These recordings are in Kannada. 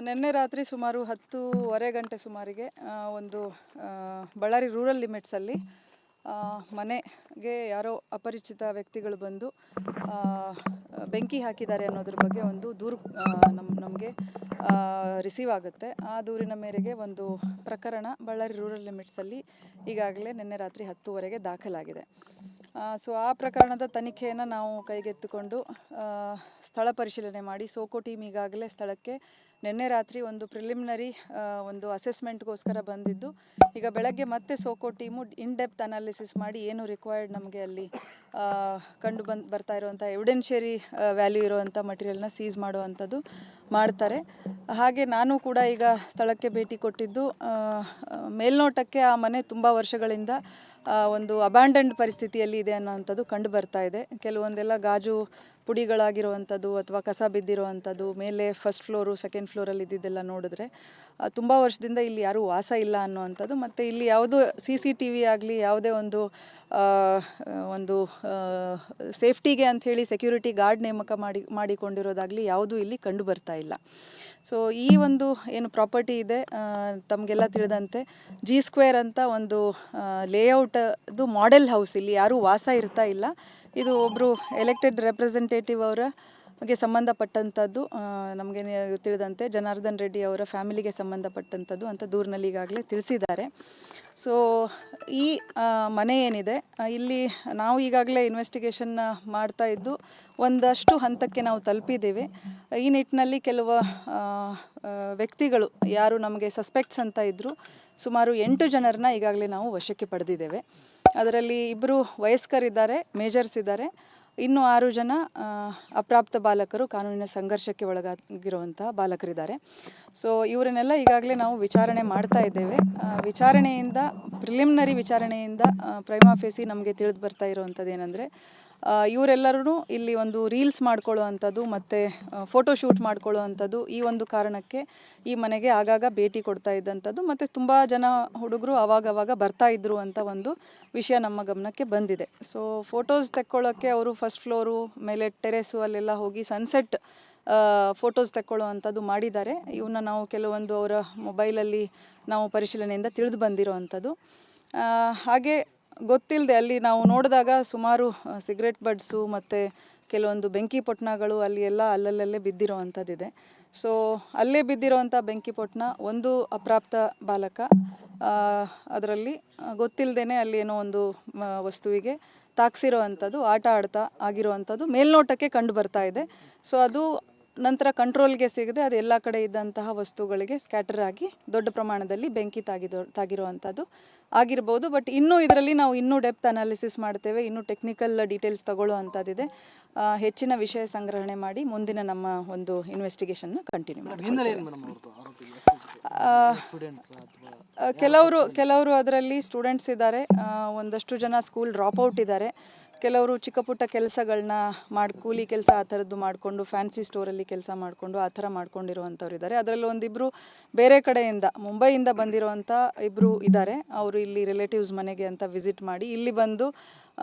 ನಿನ್ನೆ ರಾತ್ರಿ ಸುಮಾರು 10:30 ಗಂಟೆ ಸುಮಾರಿಗೆ ಒಂದು ಬಳ್ಳಾರಿ ರೂರಲ್ ಲಿಮಿಟ್ಸಲ್ಲಿ ಮನೆಗೆ ಯಾರೋ ಅಪರಿಚಿತ ವ್ಯಕ್ತಿಗಳು ಬಂದು ಬೆಂಕಿ ಹಾಕಿದ್ದಾರೆ ಅನ್ನೋದ್ರ ಬಗ್ಗೆ ಒಂದು ದೂರು ನಮಗೆ ರಿಸೀವ್ ಆಗುತ್ತೆ. ಆ ದೂರಿನ ಮೇರೆಗೆ ಒಂದು ಪ್ರಕರಣ ಬಳ್ಳಾರಿ ರೂರಲ್ ಲಿಮಿಟ್ಸಲ್ಲಿ ಈಗಾಗಲೇ ನಿನ್ನೆ ರಾತ್ರಿ 10:30ಗೆ ದಾಖಲಾಗಿದೆ. ಸೊ ಆ ಪ್ರಕರಣದ ತನಿಖೆಯನ್ನು ನಾವು ಕೈಗೆತ್ತಿಕೊಂಡು ಸ್ಥಳ ಪರಿಶೀಲನೆ ಮಾಡಿ ಸೋಕೋ ಟೀಮ್ ಈಗಾಗಲೇ ಸ್ಥಳಕ್ಕೆ ನಿನ್ನೆ ರಾತ್ರಿ ಒಂದು ಪ್ರಿಲಿಮಿನರಿ ಒಂದು ಅಸೆಸ್ಮೆಂಟ್ಗೋಸ್ಕರ ಬಂದಿದ್ದು, ಈಗ ಬೆಳಗ್ಗೆ ಮತ್ತೆ SOCO team in depth analysis ಮಾಡಿ ಏನು ರಿಕ್ವೈರ್ಡ್ ನಮಗೆ ಅಲ್ಲಿ ಬರ್ತಾ ಇರುವಂಥ ಎವಿಡೆನ್ಷಿಯರಿ ವ್ಯಾಲ್ಯೂ ಇರುವಂಥ ಮಟೀರಿಯಲ್ನ ಸೀಸ್ ಮಾಡುವಂಥದ್ದು ಮಾಡ್ತಾರೆ. ಹಾಗೆ ನಾನು ಕೂಡ ಈಗ ಸ್ಥಳಕ್ಕೆ ಭೇಟಿ ಕೊಟ್ಟಿದ್ದು, ಮೇಲ್ನೋಟಕ್ಕೆ ಆ ಮನೆ ತುಂಬ ವರ್ಷಗಳಿಂದ ಒಂದು ಅಬ್ಯಾಂಡನ್ಡ್ ಪರಿಸ್ಥಿತಿಯಲ್ಲಿ ಇದೆ ಅನ್ನೋವಂಥದ್ದು ಕಂಡು ಬರ್ತಾ ಇದೆ. ಕೆಲವೊಂದೆಲ್ಲ ಗಾಜು ಪುಡಿಗಳಾಗಿರುವಂಥದ್ದು ಅಥವಾ ಕಸ ಬಿದ್ದಿರುವಂಥದ್ದು, ಮೇಲೆ ಫಸ್ಟ್ ಫ್ಲೋರು ಸೆಕೆಂಡ್ ಫ್ಲೋರಲ್ಲಿ ಇದ್ದಿದ್ದೆಲ್ಲ ನೋಡಿದ್ರೆ ತುಂಬ ವರ್ಷದಿಂದ ಇಲ್ಲಿ ಯಾರೂ ವಾಸ ಇಲ್ಲ ಅನ್ನೋವಂಥದ್ದು. ಮತ್ತು ಇಲ್ಲಿ ಯಾವುದು CCTV ಆಗಲಿ, ಯಾವುದೇ ಒಂದು ಸೇಫ್ಟಿಗೆ ಅಂಥೇಳಿ ಸೆಕ್ಯೂರಿಟಿ ಗಾರ್ಡ್ ನೇಮಕ ಮಾಡಿಕೊಂಡಿರೋದಾಗಲಿ ಯಾವುದೂ ಇಲ್ಲಿ ಕಂಡು ಬರ್ತಾ ಇಲ್ಲ. ಸೊ ಈ ಒಂದು ಏನು ಪ್ರಾಪರ್ಟಿ ಇದೆ, ತಮಗೆಲ್ಲ ತಿಳಿದಂತೆ G² ಅಂತ ಒಂದು ಲೇಔಟದು ಮಾಡೆಲ್ ಹೌಸ್. ಇಲ್ಲಿ ಯಾರೂ ವಾಸ ಇರ್ತಾ ಇಲ್ಲ. ಇದು ಒಬ್ಬರು ಎಲೆಕ್ಟೆಡ್ ರೆಪ್ರೆಸೆಂಟೇಟಿವ್ ಅವರಿಗೆ ಸಂಬಂಧಪಟ್ಟಂಥದ್ದು. ನಮಗೆ ತಿಳಿದಂತೆ ಜನಾರ್ದನ್ ರೆಡ್ಡಿ ಅವರ ಫ್ಯಾಮಿಲಿಗೆ ಸಂಬಂಧಪಟ್ಟಂಥದ್ದು ಅಂತ ದೂರಿನಲ್ಲಿ ಈಗಾಗಲೇ ತಿಳಿಸಿದ್ದಾರೆ. ಸೊ ಈ ಮನೆ ಏನಿದೆ, ಇಲ್ಲಿ ನಾವು ಈಗಾಗಲೇ ಇನ್ವೆಸ್ಟಿಗೇಷನ್ನ ಮಾಡ್ತಾ ಇದ್ದು ಒಂದಷ್ಟು ಹಂತಕ್ಕೆ ನಾವು ತಲುಪಿದ್ದೇವೆ. ಈ ನಿಟ್ಟಿನಲ್ಲಿ ಕೆಲವು ವ್ಯಕ್ತಿಗಳು ಯಾರು ನಮಗೆ ಸಸ್ಪೆಕ್ಟ್ಸ್ ಅಂತ ಇದ್ದರು, ಸುಮಾರು 8 ಜನರನ್ನ ಈಗಾಗಲೇ ನಾವು ವಶಕ್ಕೆ ಪಡೆದಿದ್ದೇವೆ. ಅದರಲ್ಲಿ 2 ವಯಸ್ಕರಿದ್ದಾರೆ, ಮೇಜರ್ಸ್ ಇದ್ದಾರೆ. ಇನ್ನೂ 6 ಜನ ಅಪ್ರಾಪ್ತ ಬಾಲಕರು, ಕಾನೂನಿನ ಸಂಘರ್ಷಕ್ಕೆ ಒಳಗಾಗಿರುವಂಥ ಬಾಲಕರಿದ್ದಾರೆ. ಸೊ ಇವರನ್ನೆಲ್ಲ ಈಗಾಗಲೇ ನಾವು ವಿಚಾರಣೆ ಮಾಡ್ತಾ ಇದ್ದೇವೆ. ವಿಚಾರಣೆಯಿಂದ ಪ್ರಿಲಿಮಿನರಿ ವಿಚಾರಣೆಯಿಂದ ಪ್ರೈಮಾ ಫೇಸಿ ನಮಗೆ ತಿಳಿದು ಬರ್ತಾ ಇರುವಂಥದ್ದು ಏನಂದರೆ, ಇವರೆಲ್ಲರೂ ಇಲ್ಲಿ ಒಂದು ರೀಲ್ಸ್ ಮಾಡ್ಕೊಳ್ಳೋ ಮತ್ತು ಫೋಟೋಶೂಟ್ ಮಾಡ್ಕೊಳ್ಳೋ ಅಂಥದ್ದು, ಈ ಒಂದು ಕಾರಣಕ್ಕೆ ಈ ಮನೆಗೆ ಆಗಾಗ ಭೇಟಿ ಕೊಡ್ತಾ ಇದ್ದಂಥದ್ದು. ಮತ್ತು ತುಂಬ ಜನ ಹುಡುಗರು ಆವಾಗವಾಗ ಬರ್ತಾ ಇದ್ರು ಅಂತ ಒಂದು ವಿಷಯ ನಮ್ಮ ಗಮನಕ್ಕೆ ಬಂದಿದೆ. ಸೊ ಫೋಟೋಸ್ ತೆಕ್ಕೊಳ್ಳೋಕ್ಕೆ ಅವರು ಫಸ್ಟ್ ಫ್ಲೋರು ಮೇಲೆ ಟೆರೆಸು ಅಲ್ಲೆಲ್ಲ ಹೋಗಿ ಸನ್ಸೆಟ್ ಫೋಟೋಸ್ ತೆಕ್ಕೊಳ್ಳೋ ಅಂಥದ್ದು ಮಾಡಿದ್ದಾರೆ. ಇವನ್ನ ನಾವು ಕೆಲವೊಂದು ಅವರ ಮೊಬೈಲಲ್ಲಿ ನಾವು ಪರಿಶೀಲನೆಯಿಂದ ತಿಳಿದು ಬಂದಿರೋ ಅಂಥದ್ದು. ಹಾಗೆ ಗೊತ್ತಿಲ್ಲದೆ ಅಲ್ಲಿ ನಾವು ನೋಡಿದಾಗ ಸುಮಾರು ಸಿಗರೇಟ್ ಬಡ್ಸು ಮತ್ತು ಕೆಲವೊಂದು ಬೆಂಕಿ ಪೊಟ್ಣಗಳು ಅಲ್ಲಿ ಎಲ್ಲ ಅಲ್ಲಲ್ಲೇ ಬಿದ್ದಿರೋ ಅಂಥದ್ದಿದೆ. ಸೊ ಅಲ್ಲೇ ಬಿದ್ದಿರೋವಂಥ ಬೆಂಕಿ ಪೊಟ್ಣ ಒಂದು ಅಪ್ರಾಪ್ತ ಬಾಲಕ, ಅದರಲ್ಲಿ ಗೊತ್ತಿಲ್ಲದೇ ಅಲ್ಲಿ ಏನೋ ಒಂದು ವಸ್ತುವಿಗೆ ತಾಕ್ಸಿರೋ ಅಂಥದ್ದು, ಆಟ ಆಡ್ತಾ ಆಗಿರುವಂಥದ್ದು ಮೇಲ್ನೋಟಕ್ಕೆ ಕಂಡು ಬರ್ತಾ ಇದೆ. ಸೊ ಅದು ನಂತರ ಕಂಟ್ರೋಲ್ಗೆ ಸಿಗದೆ ಅದು ಎಲ್ಲ ಕಡೆ ಇದ್ದಂತಹ ವಸ್ತುಗಳಿಗೆ ಸ್ಕ್ಯಾಟರ್ ಆಗಿ ದೊಡ್ಡ ಪ್ರಮಾಣದಲ್ಲಿ ಬೆಂಕಿ ತಾಗಿರುವಂಥದ್ದು ಆಗಿರ್ಬೋದು. ಬಟ್ ಇನ್ನೂ ಇದರಲ್ಲಿ ನಾವು ಇನ್ನೂ ಡೆಪ್ತ್ ಅನಾಲಿಸಿಸ್ ಮಾಡ್ತೇವೆ, ಇನ್ನೂ ಟೆಕ್ನಿಕಲ್ ಡೀಟೇಲ್ಸ್ ತಗೊಳ್ಳೋ ಅಂಥದ್ದಿದೆ. ಹೆಚ್ಚಿನ ವಿಷಯ ಸಂಗ್ರಹಣೆ ಮಾಡಿ ಮುಂದಿನ ನಮ್ಮ ಒಂದು ಇನ್ವೆಸ್ಟಿಗೇಷನ್ನ ಕಂಟಿನ್ಯೂ ಮಾಡ್ತೀವಿ. ಕೆಲವರು ಅದರಲ್ಲಿ ಸ್ಟೂಡೆಂಟ್ಸ್ ಇದ್ದಾರೆ, ಒಂದಷ್ಟು ಜನ ಸ್ಕೂಲ್ ಡ್ರಾಪ್ಔಟ್ ಇದ್ದಾರೆ. ಕೆಲವರು ಚಿಕ್ಕ ಪುಟ್ಟ ಕೆಲಸಗಳನ್ನ ಕೂಲಿ ಕೆಲಸ ಆ ಥರದ್ದು ಮಾಡಿಕೊಂಡು ಫ್ಯಾನ್ಸಿ ಸ್ಟೋರಲ್ಲಿ ಕೆಲಸ ಮಾಡಿಕೊಂಡು ಆ ಥರ ಮಾಡ್ಕೊಂಡಿರುವಂಥವ್ರು ಇದ್ದಾರೆ. ಅದರಲ್ಲಿ ಒಂದಿಬ್ಬರು ಬೇರೆ ಕಡೆಯಿಂದ ಮುಂಬೈಯಿಂದ ಬಂದಿರುವಂಥ 2 ಇದ್ದಾರೆ. ಅವರು ಇಲ್ಲಿ ರಿಲೇಟಿವ್ಸ್ ಮನೆಗೆ ಅಂತ ವಿಸಿಟ್ ಮಾಡಿ ಇಲ್ಲಿ ಬಂದು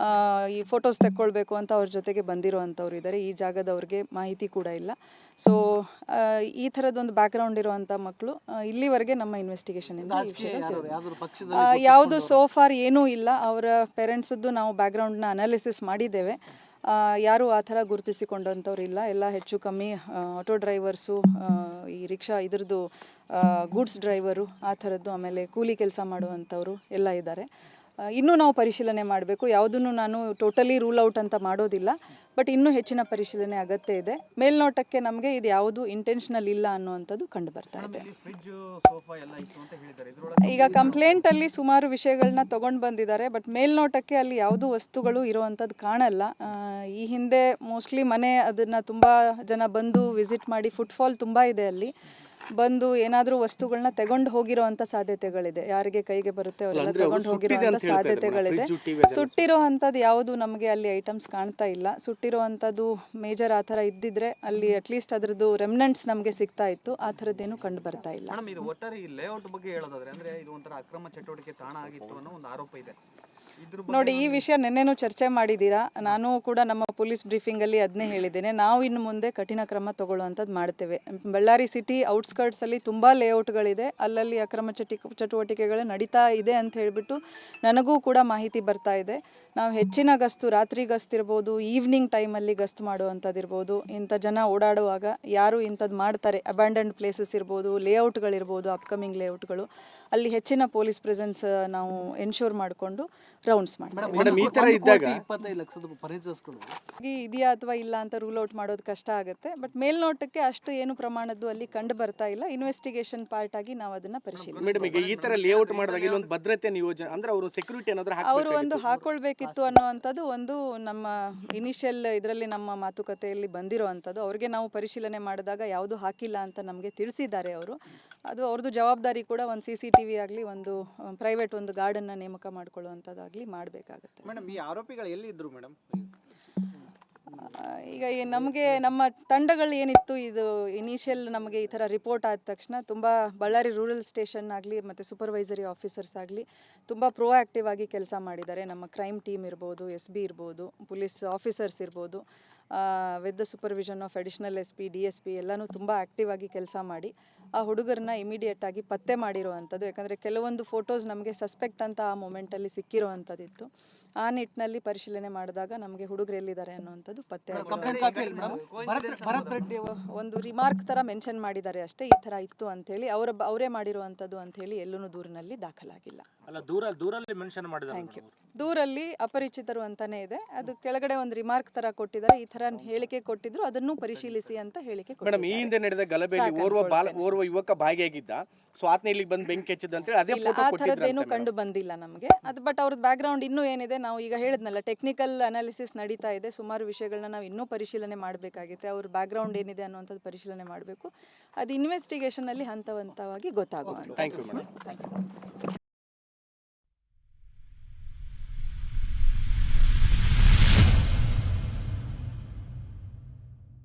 ಈ ಫೋಟೋಸ್ ತೆಕ್ಕೊಳ್ಬೇಕು ಅಂತ ಅವ್ರ ಜೊತೆಗೆ ಬಂದಿರುವಂಥವ್ರು ಇದ್ದಾರೆ. ಈ ಜಾಗದವ್ರಿಗೆ ಮಾಹಿತಿ ಕೂಡ ಇಲ್ಲ. ಸೊ ಈ ಥರದ್ದೊಂದು ಬ್ಯಾಕ್ಗ್ರೌಂಡ್ ಇರುವಂಥ ಮಕ್ಕಳು ಇಲ್ಲಿವರೆಗೆ ನಮ್ಮ ಇನ್ವೆಸ್ಟಿಗೇಷನಿಂದ ಯಾವುದು ಸೋಫಾರ್ ಏನೂ ಇಲ್ಲ. ಅವರ ಪೇರೆಂಟ್ಸದ್ದು ನಾವು ಬ್ಯಾಕ್ಗ್ರೌಂಡ್ನ ಅನಾಲಿಸಿಸ್ ಮಾಡಿದ್ದೇವೆ. ಯಾರೂ ಆ ಥರ ಗುರುತಿಸಿಕೊಂಡಂಥವ್ರು ಇಲ್ಲ. ಎಲ್ಲ ಹೆಚ್ಚು ಕಮ್ಮಿ ಆಟೋ ಡ್ರೈವರ್ಸು, ಈ ರಿಕ್ಷಾ ಇದ್ರದ್ದು ಗೂಡ್ಸ್ ಡ್ರೈವರು ಆ ಥರದ್ದು, ಆಮೇಲೆ ಕೂಲಿ ಕೆಲಸ ಮಾಡುವಂಥವ್ರು ಎಲ್ಲ ಇದ್ದಾರೆ. ಇನ್ನೂ ನಾವು ಪರಿಶೀಲನೆ ಮಾಡಬೇಕು. ಯಾವುದನ್ನು ನಾನು ಟೋಟಲಿ ರೂಲ್ ಔಟ್ ಅಂತ ಮಾಡೋದಿಲ್ಲ, ಬಟ್ ಇನ್ನೂ ಹೆಚ್ಚಿನ ಪರಿಶೀಲನೆ ಅಗತ್ಯ ಇದೆ. ಮೇಲ್ನೋಟಕ್ಕೆ ನಮಗೆ ಇದು ಯಾವುದು ಇಂಟೆನ್ಷನಲ್ ಇಲ್ಲ ಅನ್ನುವಂಥದ್ದು ಕಂಡು ಬರ್ತಾ ಇದೆ. ಈಗ ಕಂಪ್ಲೇಂಟಲ್ಲಿ ಸುಮಾರು ವಿಷಯಗಳನ್ನ ತೊಗೊಂಡು ಬಂದಿದ್ದಾರೆ, ಬಟ್ ಮೇಲ್ನೋಟಕ್ಕೆ ಅಲ್ಲಿ ಯಾವುದೂ ವಸ್ತುಗಳು ಇರುವಂಥದ್ದು ಕಾಣಲ್ಲ. ಈ ಹಿಂದೆ ಮೋಸ್ಟ್ಲಿ ಮನೆ ಅದನ್ನು ತುಂಬ ಜನ ಬಂದು ವಿಸಿಟ್ ಮಾಡಿ, ಫುಟ್ಫಾಲ್ ತುಂಬ ಇದೆ ಅಲ್ಲಿ, ಬಂದು ಏನಾದರೂ ವಸ್ತುಗಳನ್ನ ತಗೊಂಡು ಹೋಗಿರೋವಂಥ ಸಾಧ್ಯತೆಗಳಿದೆ. ಯಾರಿಗೆ ಕೈಗೆ ಬರುತ್ತೆ ಅವರೆಲ್ಲ ತಗೊಂಡು ಹೋಗಿರೋವಂಥ ಸಾಧ್ಯತೆಗಳಿದೆ. ಸುಟ್ಟಿರೋ ಅಂಥದ್ದು ಯಾವುದು ನಮಗೆ ಅಲ್ಲಿ ಐಟಮ್ಸ್ ಕಾಣ್ತಾ ಇಲ್ಲ. ಸುಟ್ಟಿರೋ ಅಂಥದ್ದು ಮೇಜರ್ ಆ ಥರ ಇದ್ದಿದ್ರೆ ಅಲ್ಲಿ ಅಟ್ಲೀಸ್ಟ್ ಅದರದ್ದು ರೆಮಿನೆಂಟ್ಸ್ ನಮಗೆ ಸಿಗ್ತಾ ಇತ್ತು. ಆ ಥರದ್ದೇನು ಕಂಡು ಬರ್ತಾ ಇಲ್ಲ. ಒಟ್ಟಾರೆ ಈ ಲೇಔಟ್ ಬಗ್ಗೆ ಹೇಳೋದಾದ್ರೆ, ಅಂದರೆ ಇದು ಒಂಥರ ಅಕ್ರಮ ಚಟುವಟಿಕೆ ತಾಣ ಆಗಿತ್ತು ಅನ್ನೋ ಒಂದು ಆರೋಪ ಇದೆ. ನೋಡಿ, ಈ ವಿಷಯ ನಿನ್ನೆನೂ ಚರ್ಚೆ ಮಾಡಿದ್ದೀರಾ. ನಾನು ಕೂಡ ನಮ್ಮ ಪೊಲೀಸ್ ಬ್ರೀಫಿಂಗಲ್ಲಿ ಅದನ್ನೇ ಹೇಳಿದ್ದೇನೆ. ನಾವು ಇನ್ನು ಮುಂದೆ ಕಠಿಣ ಕ್ರಮ ತಗೊಳ್ಳುವಂಥದ್ದು ಮಾಡ್ತೇವೆ. ಬಳ್ಳಾರಿ ಸಿಟಿ ಔಟ್ಸ್ಕರ್ಟ್ಸಲ್ಲಿ ತುಂಬ ಲೇಔಟ್ಗಳಿದೆ, ಅಲ್ಲಲ್ಲಿ ಅಕ್ರಮ ಚಟುವಟಿಕೆಗಳು ನಡೀತಾ ಇದೆ ಅಂತ ಹೇಳಿಬಿಟ್ಟು ನನಗೂ ಕೂಡ ಮಾಹಿತಿ ಬರ್ತಾ ಇದೆ. ನಾವು ಹೆಚ್ಚಿನ ಗಸ್ತು, ರಾತ್ರಿ ಗಸ್ತು ಇರ್ಬೋದು, ಈವ್ನಿಂಗ್ ಟೈಮಲ್ಲಿ ಗಸ್ತು ಮಾಡುವಂಥದ್ದು ಇರ್ಬೋದು, ಇಂಥ ಜನ ಓಡಾಡುವಾಗ ಯಾರು ಇಂಥದ್ದು ಮಾಡ್ತಾರೆ, ಅಬ್ಯಾಂಡನ್ಡ್ ಪ್ಲೇಸಸ್ ಇರ್ಬೋದು, ಲೇಔಟ್ಗಳಿರ್ಬೋದು, ಅಪ್ಕಮಿಂಗ್ ಲೇಔಟ್ಗಳು, ಅಲ್ಲಿ ಹೆಚ್ಚಿನ ಪೊಲೀಸ್ ಪ್ರೆಸೆನ್ಸ್ ನಾವು ಎನ್ಶೂರ್ ಮಾಡಿಕೊಂಡು ರೌಂಡ್ಸ್ ಇದೆಯಾ ಅಥವಾ ಇಲ್ಲ ಅಂತ ರೂಲ್ ಔಟ್ ಮಾಡೋದು ಕಷ್ಟ ಆಗುತ್ತೆ. ಬಟ್ ಮೇಲ್ನೋಟಕ್ಕೆ ಅಷ್ಟು ಏನು ಪ್ರಮಾಣದ್ದು ಅಲ್ಲಿ ಕಂಡು ಬರ್ತಾ ಇಲ್ಲ. ಇನ್ವೆಸ್ಟಿಗೇಷನ್ ಪಾರ್ಟ್ ಆಗಿ ನಾವು ಅದನ್ನ ಅವರು ಒಂದು ಹಾಕೊಳ್ಬೇಕಿತ್ತು ಅನ್ನುವಂಥದ್ದು ಒಂದು ನಮ್ಮ ಇನಿಷಿಯಲ್ ಇದರಲ್ಲಿ ನಮ್ಮ ಮಾತುಕತೆಯಲ್ಲಿ ಬಂದಿರುವಂಥದ್ದು. ಅವ್ರಿಗೆ ನಾವು ಪರಿಶೀಲನೆ ಮಾಡಿದಾಗ ಯಾವುದು ಹಾಕಿಲ್ಲ ಅಂತ ನಮಗೆ ತಿಳಿಸಿದ್ದಾರೆ ಅವರು. ಅದು ಅವ್ರದ್ದು ಜವಾಬ್ದಾರಿ ಕೂಡ ಒಂದು CCTV ಆಗಲಿ, ಒಂದು ಪ್ರೈವೇಟ್ ಒಂದು ಗಾರ್ಡನ್ನ ನೇಮಕ ಮಾಡ್ಕೊಳ್ಳುವಂಥದ್ದಾಗಲಿ ಮಾಡಬೇಕಾಗುತ್ತೆ. ಮೇಡಮ್, ಈ ಆರೋಪಿಗಳು ಎಲ್ಲಿದ್ರು ಮೇಡಮ್? ಈಗ ನಮಗೆ ನಮ್ಮ ತಂಡಗಳು ಏನಿತ್ತು, ಇದು ಇನಿಷಿಯಲ್ ನಮಗೆ ಈ ಥರ ರಿಪೋರ್ಟ್ ಆದ ತಕ್ಷಣ ತುಂಬ ಬಳ್ಳಾರಿ ರೂರಲ್ ಸ್ಟೇಷನ್ ಆಗಲಿ ಮತ್ತು ಸೂಪರ್ವೈಸರಿ ಆಫೀಸರ್ಸ್ ಆಗಲಿ ತುಂಬ ಪ್ರೋಆ್ಯಕ್ಟಿವ್ ಆಗಿ ಕೆಲಸ ಮಾಡಿದ್ದಾರೆ. ನಮ್ಮ ಕ್ರೈಮ್ ಟೀಮ್ ಇರ್ಬೋದು, SB ಇರ್ಬೋದು, ಪೊಲೀಸ್ ಆಫೀಸರ್ಸ್ ಇರ್ಬೋದು, with the supervision of additional SP, DSP ಎಲ್ಲನೂ ತುಂಬ ಆ್ಯಕ್ಟಿವ್ ಆಗಿ ಕೆಲಸ ಮಾಡಿ ಆ ಹುಡುಗರನ್ನ ಇಮಿಡಿಯೇಟಾಗಿ ಪತ್ತೆ ಮಾಡಿರುವಂಥದ್ದು. ಯಾಕಂದರೆ ಕೆಲವೊಂದು ಫೋಟೋಸ್ ನಮಗೆ ಸಸ್ಪೆಕ್ಟ್ ಅಂತ ಆ ಮೂಮೆಂಟಲ್ಲಿ ಸಿಕ್ಕಿರುವಂಥದ್ದಿತ್ತು. ಆ ನಿಟ್ಟಿನಲ್ಲಿ ಪರಿಶೀಲನೆ ಮಾಡಿದಾಗ ನಮಗೆ ಹುಡುಗರು ಎಲ್ಲಿದ್ದಾರೆ ಅನ್ನುವಂಥದ್ದು ಪತ್ತೆ ಒಂದು ರಿಮಾರ್ಕ್ ಥರ ಮೆನ್ಷನ್ ಮಾಡಿದ್ದಾರೆ ಅಷ್ಟೇ, ಈ ಥರ ಇತ್ತು ಅಂಥೇಳಿ. ಅವರೇ ಮಾಡಿರುವಂಥದ್ದು ಅಂಥೇಳಿ ಎಲ್ಲೂ ದೂರಿನಲ್ಲಿ ದಾಖಲಾಗಿಲ್ಲ. Thank you. ದೂರಲ್ಲಿ ಅಪರಿಚಿತರು ಅಂತಾನೆ ಇದೆ, ಅದು ಕೆಳಗಡೆ ಒಂದು ರಿಮಾರ್ಕ್ ತರ ಕೊಟ್ಟಿದ್ದಾರೆ. ಈ ತರ ಹೇಳಿಕೆ ಕೊಟ್ಟಿದ್ರು, ಅದನ್ನು ಪರಿಶೀಲಿಸಿ ಅಂತ ಹೇಳಿಕೆ ಮೇಡಮ್, ಈ ಹಿಂದೆ ನಡೆದ ಗಲಭೆಯಲ್ಲಿ ಓರ್ವ ಯುವಕ ಭಾಗಿಯಾಗಿದ್ದ, ಸೊ ಆತನ ಇಲ್ಲಿಗೆ ಬಂದು ಬೆಂಕಿ ಹಚ್ಚಿದ ಅಂತ ಹೇಳಿ ಅದೇ ಫೋಟೋ ಆ ಥರದ್ದೇನು ಕಂಡು ಬಂದಿಲ್ಲ ನಮಗೆ. ಅದು ಬಟ್ ಅವ್ರದ್ದು ಬ್ಯಾಕ್ ಗ್ರೌಂಡ್ ಇನ್ನೂ ಏನಿದೆ, ನಾವು ಈಗ ಹೇಳಿದ್ನಲ್ಲ, ಟೆಕ್ನಿಕಲ್ ಅನಾಲಿಸಿಸ್ ನಡೀತಾ ಇದೆ. ಸುಮಾರು ವಿಷಯಗಳನ್ನ ನಾವು ಇನ್ನೂ ಪರಿಶೀಲನೆ ಮಾಡಬೇಕಾಗುತ್ತೆ. ಅವ್ರ ಬ್ಯಾಕ್ ಗ್ರೌಂಡ್ ಏನಿದೆ ಅನ್ನುವಂಥದ್ದು ಪರಿಶೀಲನೆ ಮಾಡಬೇಕು. ಅದು ಇನ್ವೆಸ್ಟಿಗೇಷನ್ ಅಲ್ಲಿ ಹಂತ ಹಂತವಾಗಿ ಗೊತ್ತಾಗುತ್ತೆ. Thank you madam.